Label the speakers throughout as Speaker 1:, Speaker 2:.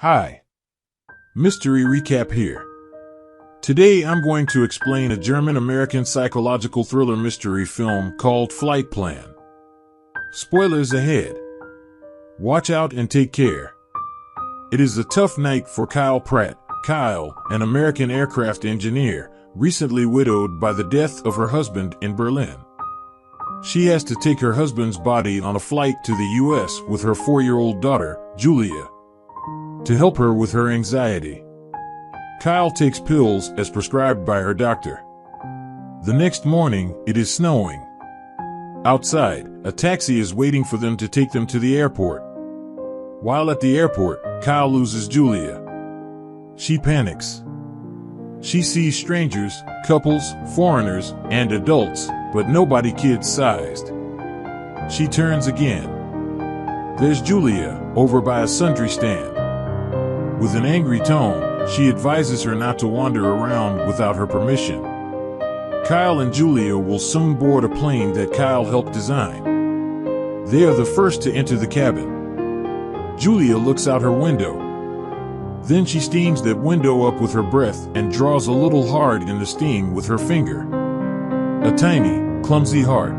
Speaker 1: Hi, Mystery Recap here. Today I'm going to explain a German-American psychological thriller mystery film called Flight Plan. Spoilers ahead. Watch out and take care. It is a tough night for Kyle Pratt. Kyle, an American aircraft engineer, recently widowed by the death of her husband in Berlin. She has to take her husband's body on a flight to the U.S. with her 4-year-old daughter, Julia, to help her with her anxiety. Kyle takes pills as prescribed by her doctor. The next morning, it is snowing. Outside, a taxi is waiting for them to take them to the airport. While at the airport, Kyle loses Julia. She panics. She sees strangers, couples, foreigners, and adults, but nobody kid-sized. She turns again. There's Julia, over by a sundry stand. With an angry tone, she advises her not to wander around without her permission. Kyle and Julia will soon board a plane that Kyle helped design. They are the first to enter the cabin. Julia looks out her window. Then she steams that window up with her breath and draws a little hard in the steam with her finger. A tiny, clumsy heart.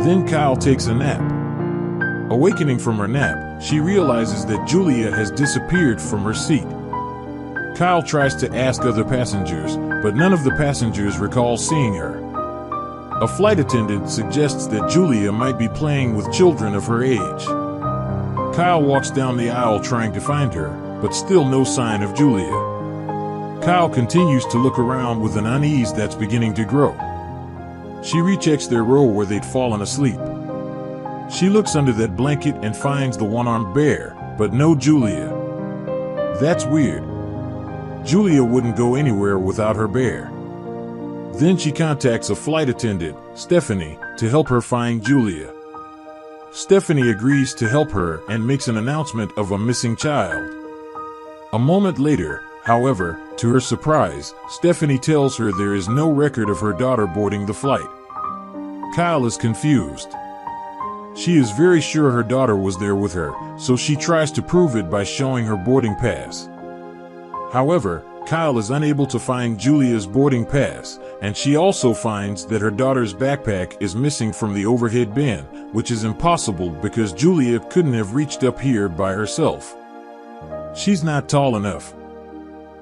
Speaker 1: Then Kyle takes a nap. Awakening from her nap, she realizes that Julia has disappeared from her seat. Kyle tries to ask other passengers, but none of the passengers recall seeing her. A flight attendant suggests that Julia might be playing with children of her age. Kyle walks down the aisle trying to find her, but still no sign of Julia. Kyle continues to look around with an unease that's beginning to grow. She rechecks their row where they'd fallen asleep. She looks under that blanket and finds the one-armed bear, but no Julia. That's weird. Julia wouldn't go anywhere without her bear. Then she contacts a flight attendant, Stephanie, to help her find Julia. Stephanie agrees to help her and makes an announcement of a missing child. A moment later, however, to her surprise, Stephanie tells her there is no record of her daughter boarding the flight. Kyle is confused. She is very sure her daughter was there with her, so she tries to prove it by showing her boarding pass. However, Kyle is unable to find Julia's boarding pass, and she also finds that her daughter's backpack is missing from the overhead bin, which is impossible because Julia couldn't have reached up here by herself. She's not tall enough.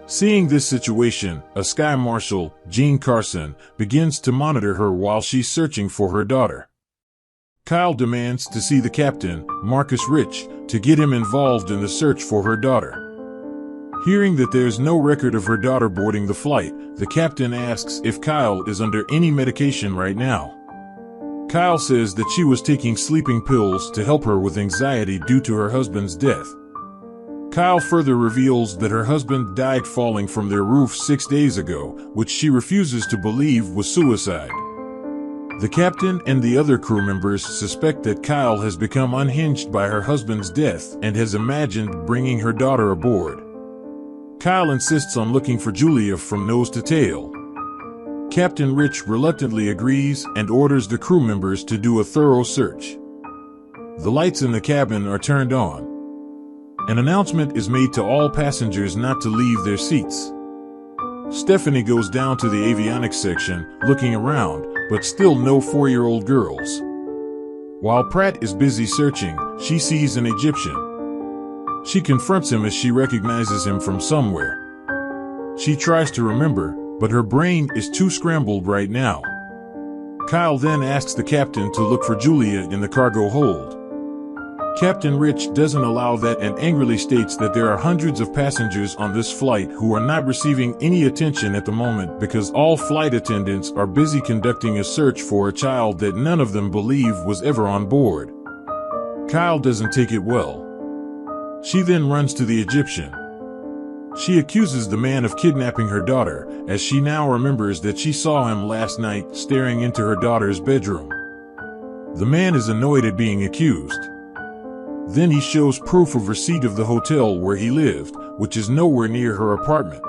Speaker 1: Seeing this situation, a sky marshal, Jean Carson, begins to monitor her while she's searching for her daughter. Kyle demands to see the captain, Marcus Rich, to get him involved in the search for her daughter. Hearing that there's no record of her daughter boarding the flight, the captain asks if Kyle is under any medication right now. Kyle says that she was taking sleeping pills to help her with anxiety due to her husband's death. Kyle further reveals that her husband died falling from their roof 6 days ago, which she refuses to believe was suicide. The captain and the other crew members suspect that Kyle has become unhinged by her husband's death and has imagined bringing her daughter aboard. Kyle insists on looking for Julia from nose to tail. Captain Rich reluctantly agrees and orders the crew members to do a thorough search. The lights in the cabin are turned on. An announcement is made to all passengers not to leave their seats. Stephanie goes down to the avionics section, looking around, but still no 4-year-old girls. While Pratt is busy searching, she sees an Egyptian. She confronts him as she recognizes him from somewhere. She tries to remember, but her brain is too scrambled right now. Kyle then asks the captain to look for Julia in the cargo hold. Captain Rich doesn't allow that and angrily states that there are hundreds of passengers on this flight who are not receiving any attention at the moment because all flight attendants are busy conducting a search for a child that none of them believe was ever on board. Kyle doesn't take it well. She then runs to the Egyptian. She accuses the man of kidnapping her daughter, as she now remembers that she saw him last night staring into her daughter's bedroom. The man is annoyed at being accused. Then he shows proof of receipt of the hotel where he lived, which is nowhere near her apartment.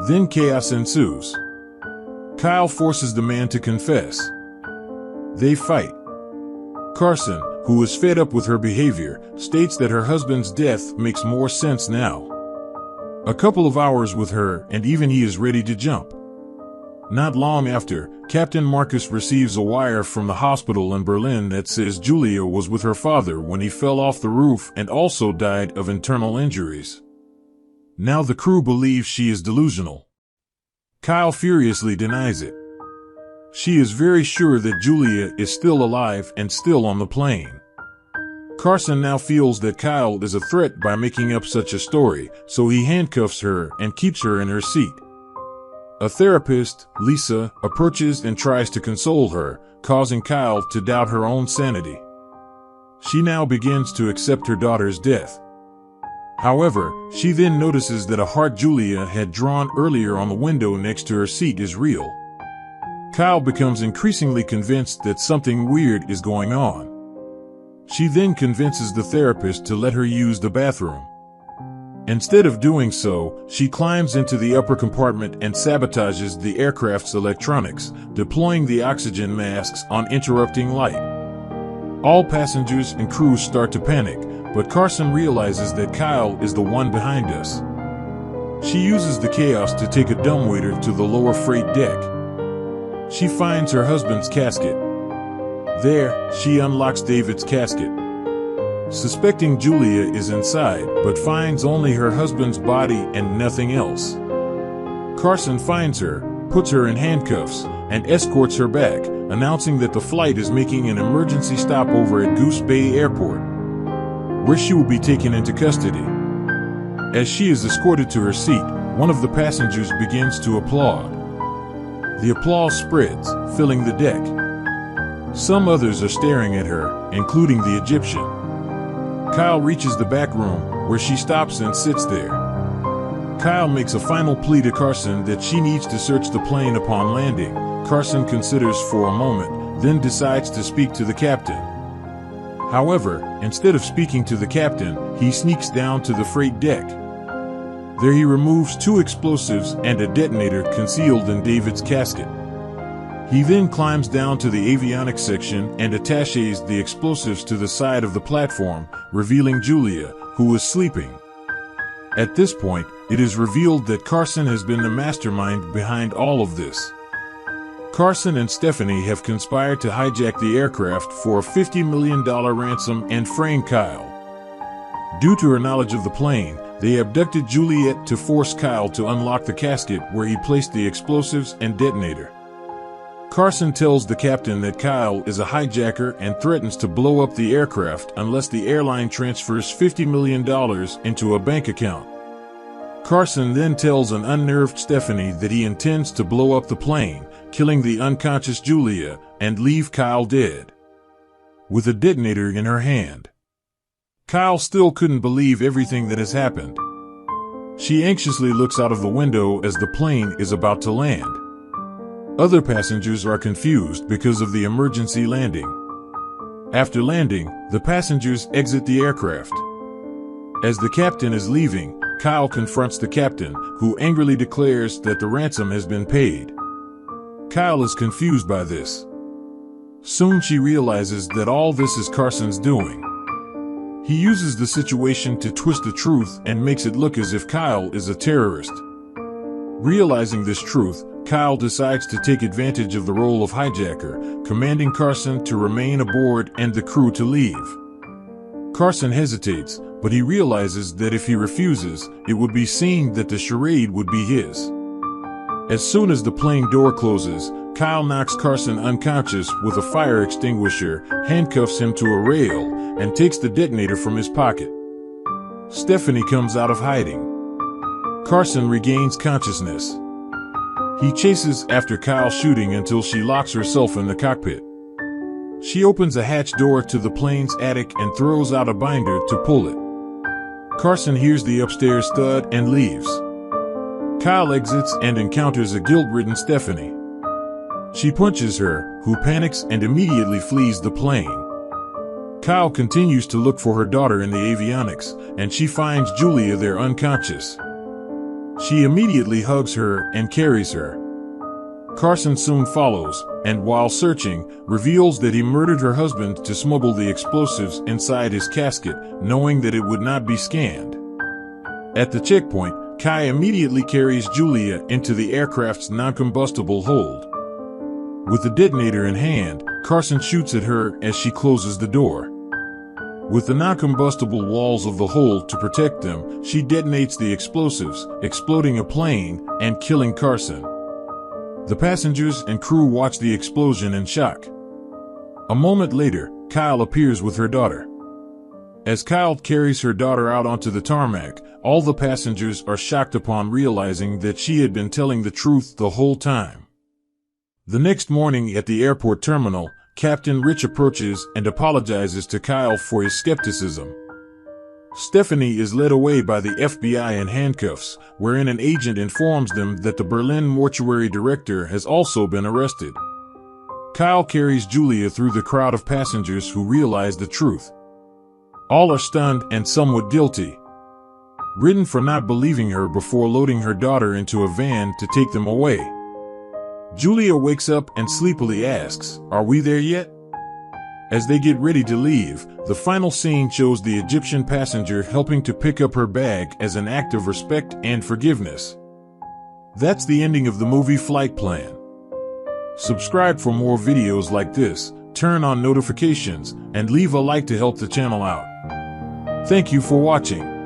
Speaker 1: Then chaos ensues. Kyle forces the man to confess. They fight. Carson, who is fed up with her behavior, states that her husband's death makes more sense now. A couple of hours with her, and even he is ready to jump. Not long after, Captain Marcus receives a wire from the hospital in Berlin that says Julia was with her father when he fell off the roof and also died of internal injuries. Now the crew believes she is delusional. Kyle furiously denies it. She is very sure that Julia is still alive and still on the plane. Carson now feels that Kyle is a threat by making up such a story, so he handcuffs her and keeps her in her seat. A therapist, Lisa, approaches and tries to console her, causing Kyle to doubt her own sanity. She now begins to accept her daughter's death. However, she then notices that a heart Julia had drawn earlier on the window next to her seat is real. Kyle becomes increasingly convinced that something weird is going on. She then convinces the therapist to let her use the bathroom. Instead of doing so, she climbs into the upper compartment and sabotages the aircraft's electronics, deploying the oxygen masks on interrupting light. All passengers and crew start to panic, but Carson realizes that Kyle is the one behind us. She uses the chaos to take a dumbwaiter to the lower freight deck. She finds her husband's casket. There, she unlocks David's casket. Suspecting Julia is inside, but finds only her husband's body and nothing else. Carson finds her, puts her in handcuffs, and escorts her back, announcing that the flight is making an emergency stopover at Goose Bay Airport, where she will be taken into custody. As she is escorted to her seat, one of the passengers begins to applaud. The applause spreads, filling the deck. Some others are staring at her, including the Egyptian. Kyle reaches the back room, where she stops and sits there. Kyle makes a final plea to Carson that she needs to search the plane upon landing. Carson considers for a moment, then decides to speak to the captain. However, instead of speaking to the captain, he sneaks down to the freight deck. There he removes 2 explosives and a detonator concealed in David's casket. He then climbs down to the avionics section and attaches the explosives to the side of the platform, revealing Julia, who is sleeping. At this point, it is revealed that Carson has been the mastermind behind all of this. Carson and Stephanie have conspired to hijack the aircraft for a $50 million ransom and frame Kyle. Due to her knowledge of the plane, they abducted Juliet to force Kyle to unlock the casket where he placed the explosives and detonator. Carson tells the captain that Kyle is a hijacker and threatens to blow up the aircraft unless the airline transfers $50 million into a bank account. Carson then tells an unnerved Stephanie that he intends to blow up the plane, killing the unconscious Julia, and leave Kyle dead, with a detonator in her hand. Kyle still couldn't believe everything that has happened. She anxiously looks out of the window as the plane is about to land. Other passengers are confused because of the emergency landing. After landing, the passengers exit the aircraft. As the captain is leaving, Kyle confronts the captain, who angrily declares that the ransom has been paid. Kyle is confused by this. Soon she realizes that all this is Carson's doing. He uses the situation to twist the truth and makes it look as if Kyle is a terrorist. Realizing this truth, Kyle decides to take advantage of the role of hijacker, commanding Carson to remain aboard and the crew to leave. Carson hesitates, but he realizes that if he refuses, it would be seen that the charade would be his. As soon as the plane door closes, Kyle knocks Carson unconscious with a fire extinguisher, handcuffs him to a rail, and takes the detonator from his pocket. Stephanie comes out of hiding. Carson regains consciousness. He chases after Kyle shooting until she locks herself in the cockpit. She opens a hatch door to the plane's attic and throws out a binder to pull it. Carson hears the upstairs thud and leaves. Kyle exits and encounters a guilt-ridden Stephanie. She punches her, who panics and immediately flees the plane. Kyle continues to look for her daughter in the avionics, and she finds Julia there unconscious. She immediately hugs her and carries her. Carson soon follows, and while searching, reveals that he murdered her husband to smuggle the explosives inside his casket, knowing that it would not be scanned. At the checkpoint, Kai immediately carries Julia into the aircraft's non-combustible hold. With the detonator in hand, Carson shoots at her as she closes the door. With the non-combustible walls of the hold to protect them, she detonates the explosives, exploding a plane and killing Carson. The passengers and crew watch the explosion in shock. A moment later, Kyle appears with her daughter. As Kyle carries her daughter out onto the tarmac, all the passengers are shocked upon realizing that she had been telling the truth the whole time. The next morning at the airport terminal, Captain Rich approaches and apologizes to Kyle for his skepticism. Stephanie is led away by the FBI in handcuffs, wherein an agent informs them that the Berlin mortuary director has also been arrested. Kyle carries Julia through the crowd of passengers who realize the truth. All are stunned and somewhat guilty, ridden for not believing her before loading her daughter into a van to take them away. Julia wakes up and sleepily asks, "Are we there yet?" As they get ready to leave, the final scene shows the Egyptian passenger helping to pick up her bag as an act of respect and forgiveness. That's the ending of the movie Flight Plan. Subscribe for more videos like this, turn on notifications, and leave a like to help the channel out. Thank you for watching.